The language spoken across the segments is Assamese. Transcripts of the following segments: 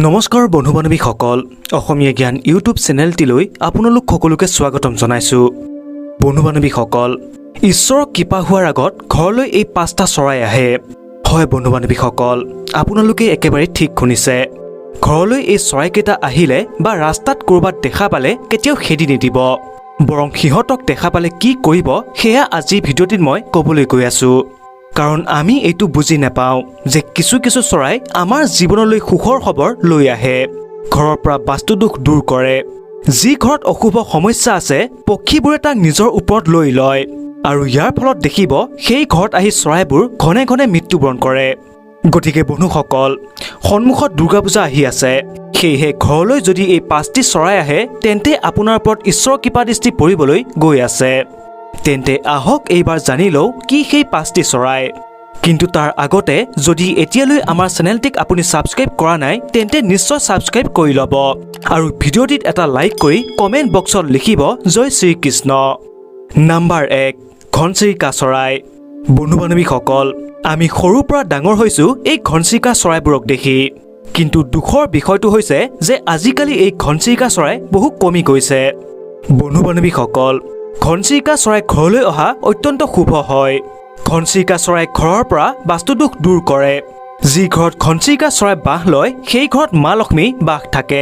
নমস্কাৰ বন্ধু বান্ধৱীসকল অসমীয়া জ্ঞান ইউটিউব চেনেলটিলৈ আপোনালোক সকলোকে স্বাগতম জনাইছো। বন্ধু বান্ধৱীসকল ঈশ্বৰৰ কৃপা হোৱাৰ আগত ঘৰলৈ এই 5টা চৰাই আহে। হয় বন্ধু বান্ধৱীসকল আপোনালোকে একেবাৰে ঠিক শুনিছে। ঘৰলৈ এই চৰাইকেইটা আহিলে বা ৰাস্তাত কৰবাত দেখা পালে কেতিয়াও খেদি নিদিব, বৰং সিহঁতক দেখা পালে কি কৰিব সেয়া আজি ভিডিঅ'টিত মই ক'বলৈ গৈ আছো। কাৰণ আমি এইটো বুজি নাপাওঁ যে কিছু চৰাই আমাৰ জীৱনলৈ সুখৰ খবৰ লৈ আহে, ঘৰৰ পৰা বাস্তুদোষ দূৰ কৰে। যি ঘৰত অশুভ সমস্যা আছে পক্ষীবোৰে তাক নিজৰ ওপৰত লৈ লয় আৰু ইয়াৰ ফলত দেখিব সেই ঘৰত আহি চৰাইবোৰ ঘনে ঘনে মৃত্যুবৰণ কৰে। গতিকে বন্ধুসকল সন্মুখত দুৰ্গা পূজা আহি আছে, সেয়েহে ঘৰলৈ যদি এই 5টি চৰাই আহে তেন্তে আপোনাৰ ওপৰত ঈশ্বৰৰ কৃপা দৃষ্টি পৰিবলৈ গৈ আছে। তেন্তে আহক এইবাৰ জানি লওঁ কি সেই 5টি চৰাই। কিন্তু তাৰ আগতে যদি এতিয়ালৈ আমাৰ চেনেলটিক আপুনি ছাবস্ক্ৰাইব কৰা নাই তেন্তে নিশ্চয় ছাবস্ক্ৰাইব কৰি ল'ব আৰু ভিডিঅ'টিত এটা লাইক কৰি কমেণ্ট বক্সত লিখিব জয় শ্ৰীকৃষ্ণ। নাম্বাৰ 1 ঘনচিৰিকা চৰাই। বন্ধু বান্ধৱীসকল আমি সৰুৰ পৰা ডাঙৰ হৈছোঁ এই ঘনচিৰিকা চৰাইবোৰক দেখি, কিন্তু দুখৰ বিষয়টো হৈছে যে আজিকালি এই ঘনচিৰিকা চৰাই বহু কমি গৈছে। বন্ধু বান্ধৱীসকল ঘনচিৰিকা চৰাই ঘৰলৈ অহা অত্যন্ত শুভ হয়। ঘনচিৰিকা চৰাই ঘৰৰ পৰা বাস্তুদোষ দূৰ কৰে। যি ঘৰত ঘনচিৰিকা চৰাই বাস লয় সেই ঘৰত মা লক্ষ্মী বাস থাকে।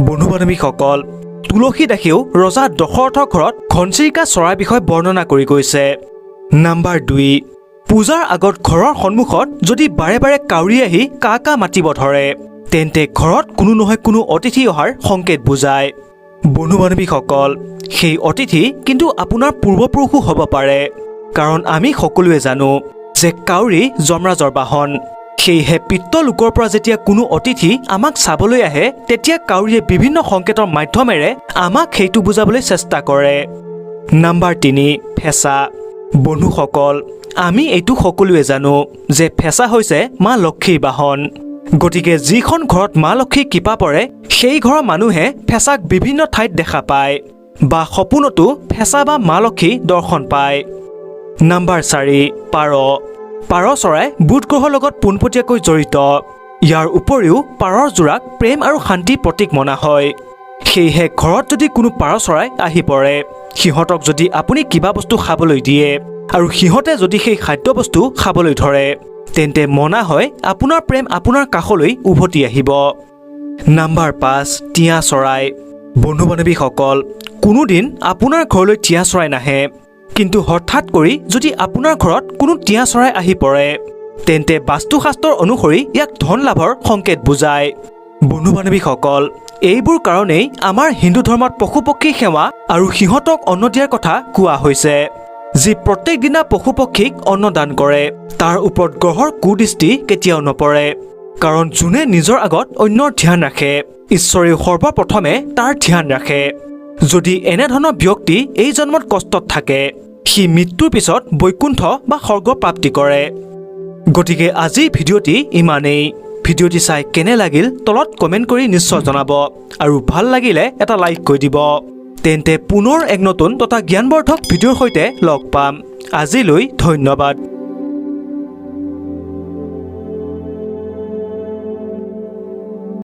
বন্ধু বান্ধৱীসকল তুলসী দাসেও ৰজা দশৰথৰ ঘৰত ঘনচিৰিকা চৰাইৰ বিষয়ে বৰ্ণনা কৰি গৈছে। নাম্বাৰ 2 পূজাৰ আগত ঘৰৰ সন্মুখত যদি বাৰে বাৰে কাউৰী আহি কা মাতিব ধৰে তেন্তে ঘৰত কোনো নহয় কোনো অতিথি অহাৰ সংকেত বুজায়। বন্ধু বান্ধৱীসকল সেই অতিথি কিন্তু আপোনাৰ পূৰ্বপুৰুষো হ'ব পাৰে, কাৰণ আমি সকলোৱে জানো যে কাউৰী যমৰাজৰ বাহন। সেয়েহে পিতৃলোকৰ পৰা যেতিয়া কোনো অতিথি আমাক চাবলৈ আহে তেতিয়া কাউৰীয়ে বিভিন্ন সংকেতৰ মাধ্যমেৰে আমাক সেইটো বুজাবলৈ চেষ্টা কৰে। নাম্বাৰ 3 ফেঁচা। বন্ধুসকল আমি এইটো সকলোৱে জানো যে ফেঁচা হৈছে মা লক্ষ্মীৰ বাহন। গতিকে যিখন ঘৰত মা লক্ষ্মীৰ কৃপা পৰে সেই ঘৰৰ মানুহে ফেঁচাক বিভিন্ন ঠাইত দেখা পায় বা সপোনতো ফেঁচা বা মা লক্ষ্মী দৰ্শন পায়। নাম্বাৰ 4 পাৰ। পাৰ চৰাই বুধ গ্ৰহৰ লগত পোনপটীয়াকৈ জড়িত। ইয়াৰ উপৰিও পাৰৰ যোৰাক প্ৰেম আৰু শান্তিৰ প্ৰতীক মনা হয়। সেয়েহে ঘৰত যদি কোনো পাৰ চৰাই আহি পৰে সিহঁতক যদি আপুনি কিবা বস্তু খাবলৈ দিয়ে আৰু সিহঁতে যদি সেই খাদ্যবস্তু খাবলৈ ধৰে তেন্তে মনা হয় আপোনাৰ প্ৰেম আপোনাৰ কাষলৈ উভতি আহিব। নাম্বাৰ 5 টিয়া চৰাই। বন্ধু বান্ধৱীসকল কোনোদিন আপোনাৰ ঘৰলৈ টিয়া চৰাই নাহে, কিন্তু হঠাৎ কৰি যদি আপোনাৰ ঘৰত কোনো টিয়া চৰাই আহি পৰে তেন্তে বাস্তুশাস্ত্ৰৰ অনুসৰি ইয়াক ধন লাভৰ সংকেত বুজায়। বন্ধু বান্ধৱীসকল এইবোৰ কাৰণেই আমাৰ হিন্দু ধৰ্মত পশু পক্ষী সেৱা আৰু সিহঁতক অন্ন দিয়াৰ কথা কোৱা হৈছে। যি প্ৰত্যেক দিনা পশু পক্ষীক অন্ন দান কৰে তাৰ ওপৰত গ্ৰহৰ কুদৃষ্টি কেতিয়াও নপৰে, কাৰণ যোনে নিজৰ আগত অন্যৰ ধ্যান ৰাখে ঈশ্বৰেও সৰ্বপ্ৰথমে তাৰ ধ্যান ৰাখে। যদি এনেধৰণৰ ব্যক্তি এই জন্মত কষ্টত থাকে সি মৃত্যুৰ পিছত বৈকুণ্ঠ বা স্বৰ্গ প্ৰাপ্তি কৰে। গতিকে আজিৰ ভিডিঅ'টি ইমানেই। ভিডিঅ'টি চাই কেনে লাগিল তলত কমেণ্ট কৰি নিশ্চয় জনাব আৰু ভাল লাগিলে এটা লাইক কৰি দিব। তেন্তে পুনৰ এক নতুন তথা জ্ঞানবৰ্ধক ভিডিঅ'ৰ সৈতে লগ পাম। আজিলৈ ধন্যবাদ।